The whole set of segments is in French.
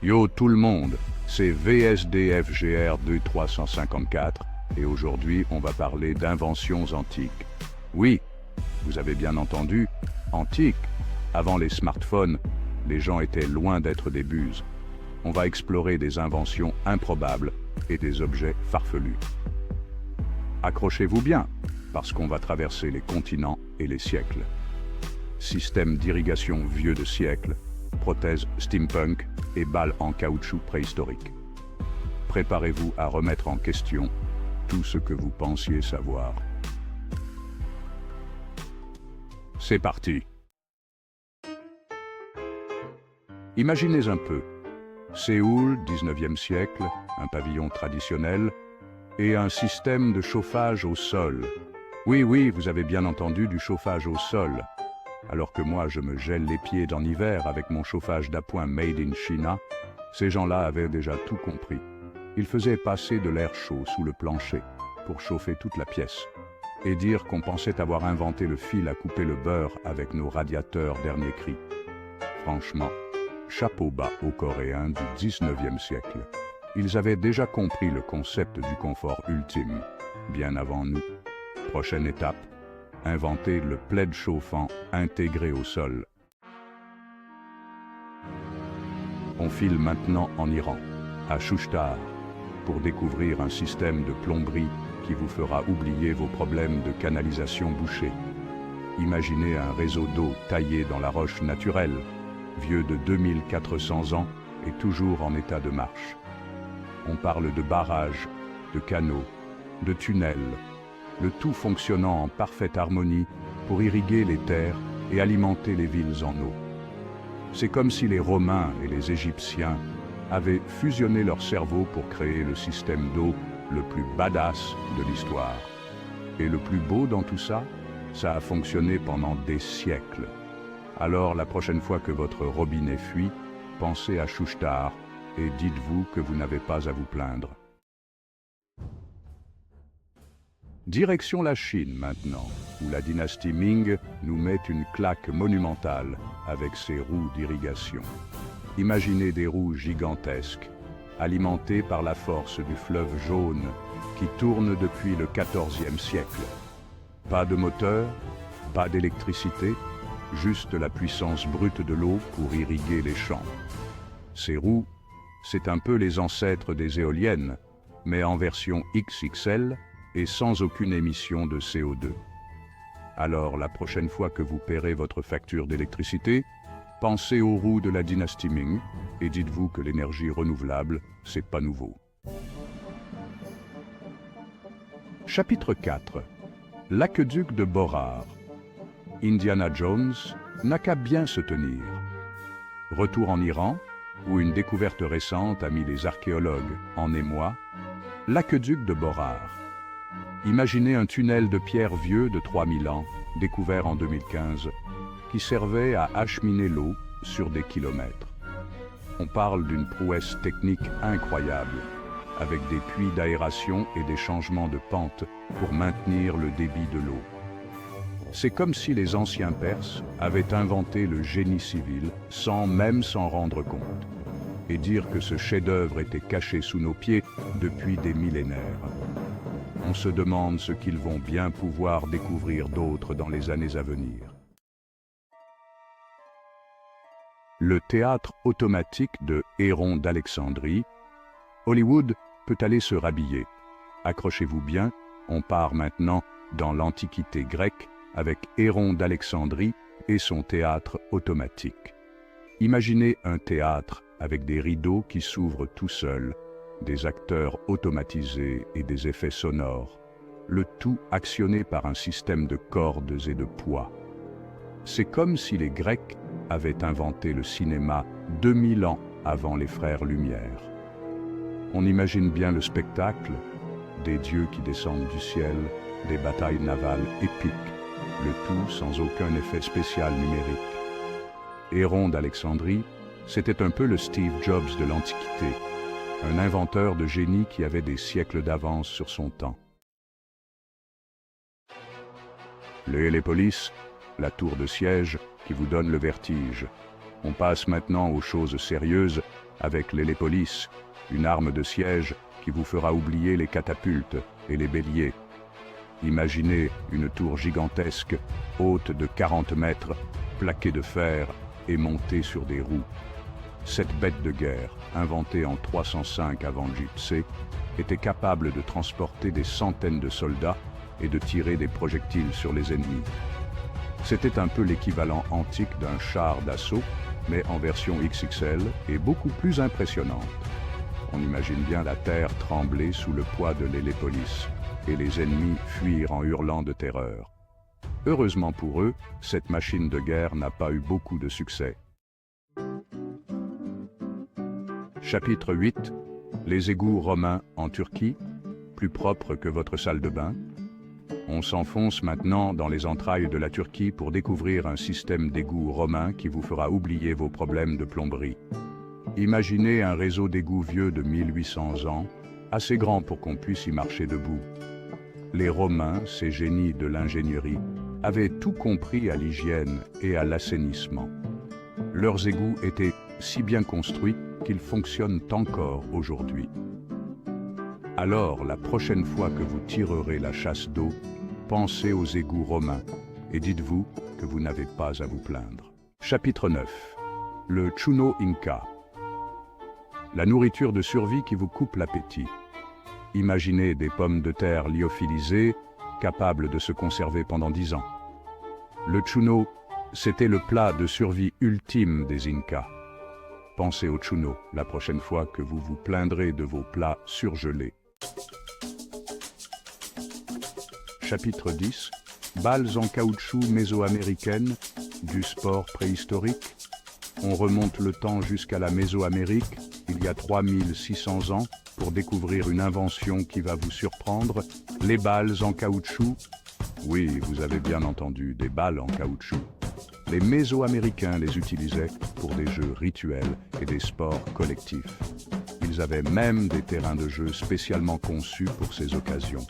Yo tout le monde, c'est VSDFGR 2354 et aujourd'hui on va parler d'inventions antiques. Oui, vous avez bien entendu, antiques. Avant les smartphones, les gens étaient loin d'être des buses. On va explorer des inventions improbables et des objets farfelus. Accrochez-vous bien, parce qu'on va traverser les continents et les siècles. Système d'irrigation vieux de siècles, prothèses steampunk et balles en caoutchouc préhistorique. Préparez-vous à remettre en question tout ce que vous pensiez savoir. C'est parti! Imaginez un peu. Séoul, 19e siècle, un pavillon traditionnel et un système de chauffage au sol. Oui, vous avez bien entendu du chauffage au sol. Alors que moi, je me gèle les pieds en hiver avec mon chauffage d'appoint made in China, ces gens-là avaient déjà tout compris. Ils faisaient passer de l'air chaud sous le plancher pour chauffer toute la pièce. Et dire qu'on pensait avoir inventé le fil à couper le beurre avec nos radiateurs dernier cri. Franchement, chapeau bas aux Coréens du 19e siècle. Ils avaient déjà compris le concept du confort ultime, bien avant nous. Prochaine étape, inventer le plaid chauffant intégré au sol. On file maintenant en Iran, à Shushtar, pour découvrir un système de plomberie qui vous fera oublier vos problèmes de canalisation bouchée. Imaginez un réseau d'eau taillé dans la roche naturelle, vieux de 2400 ans et toujours en état de marche. On parle de barrages, de canaux, de tunnels, le tout fonctionnant en parfaite harmonie pour irriguer les terres et alimenter les villes en eau. C'est comme si les Romains et les Égyptiens avaient fusionné leur cerveau pour créer le système d'eau le plus badass de l'histoire. Et le plus beau dans tout ça, ça a fonctionné pendant des siècles. Alors la prochaine fois que votre robinet fuit, pensez à Shushtar et dites-vous que vous n'avez pas à vous plaindre. Direction la Chine maintenant, où la dynastie Ming nous met une claque monumentale avec ses roues d'irrigation. Imaginez des roues gigantesques, alimentées par la force du fleuve jaune qui tourne depuis le XIVe siècle. Pas de moteur, pas d'électricité, juste la puissance brute de l'eau pour irriguer les champs. Ces roues, c'est un peu les ancêtres des éoliennes, mais en version XXL et sans aucune émission de CO2. Alors, la prochaine fois que vous paierez votre facture d'électricité, pensez aux roues de la dynastie Ming et dites-vous que l'énergie renouvelable, c'est pas nouveau. Chapitre 4. L'aqueduc de Borar. Indiana Jones n'a qu'à bien se tenir. Retour en Iran, où une découverte récente a mis les archéologues en émoi, l'aqueduc de Borar. Imaginez un tunnel de pierre vieux de 3000 ans, découvert en 2015, qui servait à acheminer l'eau sur des kilomètres. On parle d'une prouesse technique incroyable, avec des puits d'aération et des changements de pente pour maintenir le débit de l'eau. C'est comme si les anciens Perses avaient inventé le génie civil sans même s'en rendre compte, et dire que ce chef-d'œuvre était caché sous nos pieds depuis des millénaires. On se demande ce qu'ils vont bien pouvoir découvrir d'autre dans les années à venir. Le théâtre automatique de Héron d'Alexandrie. Hollywood peut aller se rhabiller. Accrochez-vous bien, on part maintenant dans l'Antiquité grecque avec Héron d'Alexandrie et son théâtre automatique. Imaginez un théâtre avec des rideaux qui s'ouvrent tout seuls, des acteurs automatisés et des effets sonores, le tout actionné par un système de cordes et de poids. C'est comme si les Grecs avaient inventé le cinéma 2000 ans avant les frères Lumière. On imagine bien le spectacle, des dieux qui descendent du ciel, des batailles navales épiques, le tout sans aucun effet spécial numérique. Héron d'Alexandrie, c'était un peu le Steve Jobs de l'Antiquité, un inventeur de génie qui avait des siècles d'avance sur son temps. Le Hélépolis, la tour de siège qui vous donne le vertige. On passe maintenant aux choses sérieuses avec l'hélépolis, une arme de siège qui vous fera oublier les catapultes et les béliers. Imaginez une tour gigantesque, haute de 40 mètres, plaquée de fer et montée sur des roues. Cette bête de guerre, inventée en 305 avant JC, était capable de transporter des centaines de soldats et de tirer des projectiles sur les ennemis. C'était un peu l'équivalent antique d'un char d'assaut, mais en version XXL et beaucoup plus impressionnante. On imagine bien la terre trembler sous le poids de l'hélépolis et les ennemis fuir en hurlant de terreur. Heureusement pour eux, cette machine de guerre n'a pas eu beaucoup de succès. Chapitre 8. Les égouts romains en Turquie, plus propres que votre salle de bain. On s'enfonce maintenant dans les entrailles de la Turquie pour découvrir un système d'égouts romain qui vous fera oublier vos problèmes de plomberie. Imaginez un réseau d'égouts vieux de 1800 ans, assez grand pour qu'on puisse y marcher debout. Les Romains, ces génies de l'ingénierie, avaient tout compris à l'hygiène et à l'assainissement. Leurs égouts étaient si bien construits qu'ils fonctionnent encore aujourd'hui. Alors, la prochaine fois que vous tirerez la chasse d'eau, pensez aux égouts romains et dites-vous que vous n'avez pas à vous plaindre. Chapitre 9. Le chuno inca. La nourriture de survie qui vous coupe l'appétit. Imaginez des pommes de terre lyophilisées, capables de se conserver pendant 10 ans. Le chuno, c'était le plat de survie ultime des Incas. Pensez au chuno la prochaine fois que vous vous plaindrez de vos plats surgelés. Chapitre 10. Balles en caoutchouc mésoaméricaines, du sport préhistorique. On remonte le temps jusqu'à la Mésoamérique, il y a 3600 ans, pour découvrir une invention qui va vous surprendre, les balles en caoutchouc. Oui, vous avez bien entendu, des balles en caoutchouc. Les Mésoaméricains les utilisaient pour des jeux rituels et des sports collectifs. Ils avaient même des terrains de jeu spécialement conçus pour ces occasions.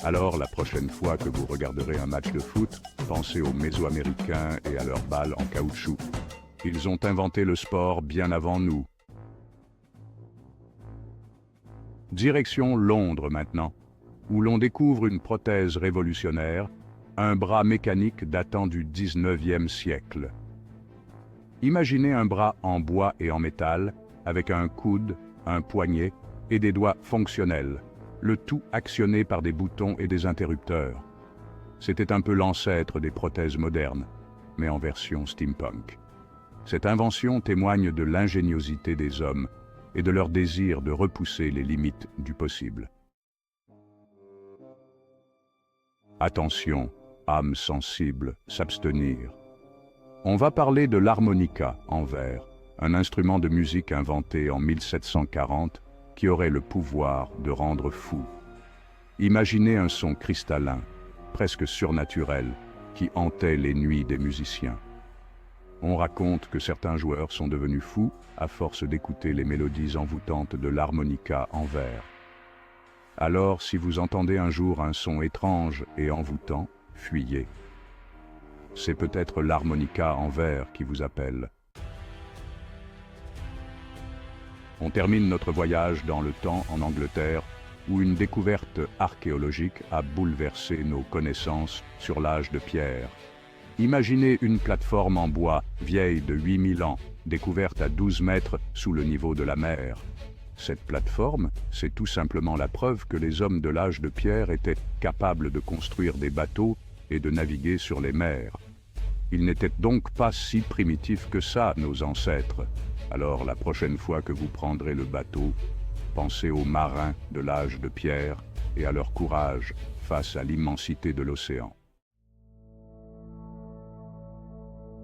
Alors, la prochaine fois que vous regarderez un match de foot, pensez aux Mésoaméricains et à leurs balles en caoutchouc. Ils ont inventé le sport bien avant nous. Direction Londres maintenant, où l'on découvre une prothèse révolutionnaire, un bras mécanique datant du 19e siècle. Imaginez un bras en bois et en métal, avec un coude, un poignet et des doigts fonctionnels, le tout actionné par des boutons et des interrupteurs. C'était un peu l'ancêtre des prothèses modernes, mais en version steampunk. Cette invention témoigne de l'ingéniosité des hommes et de leur désir de repousser les limites du possible. Attention, âme sensible, s'abstenir. On va parler de l'harmonica en verre, un instrument de musique inventé en 1740 qui aurait le pouvoir de rendre fou. Imaginez un son cristallin, presque surnaturel, qui hantait les nuits des musiciens. On raconte que certains joueurs sont devenus fous à force d'écouter les mélodies envoûtantes de l'harmonica en verre. Alors, si vous entendez un jour un son étrange et envoûtant, fuyez. C'est peut-être l'harmonica en verre qui vous appelle. On termine notre voyage dans le temps en Angleterre, où une découverte archéologique a bouleversé nos connaissances sur l'âge de pierre. Imaginez une plateforme en bois, vieille de 8000 ans, découverte à 12 mètres sous le niveau de la mer. Cette plateforme, c'est tout simplement la preuve que les hommes de l'âge de pierre étaient capables de construire des bateaux et de naviguer sur les mers. Ils n'étaient donc pas si primitifs que ça, nos ancêtres. Alors, la prochaine fois que vous prendrez le bateau, pensez aux marins de l'âge de pierre et à leur courage face à l'immensité de l'océan.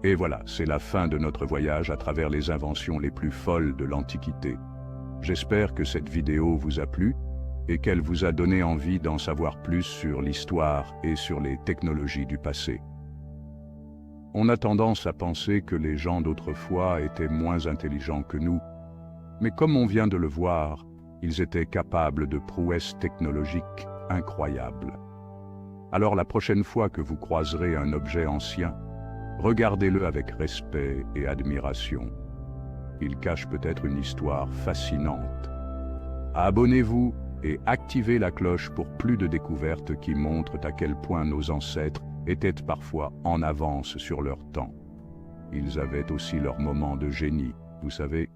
Et voilà, c'est la fin de notre voyage à travers les inventions les plus folles de l'Antiquité. J'espère que cette vidéo vous a plu et qu'elle vous a donné envie d'en savoir plus sur l'histoire et sur les technologies du passé. On a tendance à penser que les gens d'autrefois étaient moins intelligents que nous, mais comme on vient de le voir, ils étaient capables de prouesses technologiques incroyables. Alors la prochaine fois que vous croiserez un objet ancien, Regardez-le avec respect et admiration. Il cache peut-être une histoire fascinante. Abonnez-vous et activez la cloche pour plus de découvertes qui montrent à quel point nos ancêtres étaient parfois en avance sur leur temps. Ils avaient aussi leurs moments de génie, vous savez,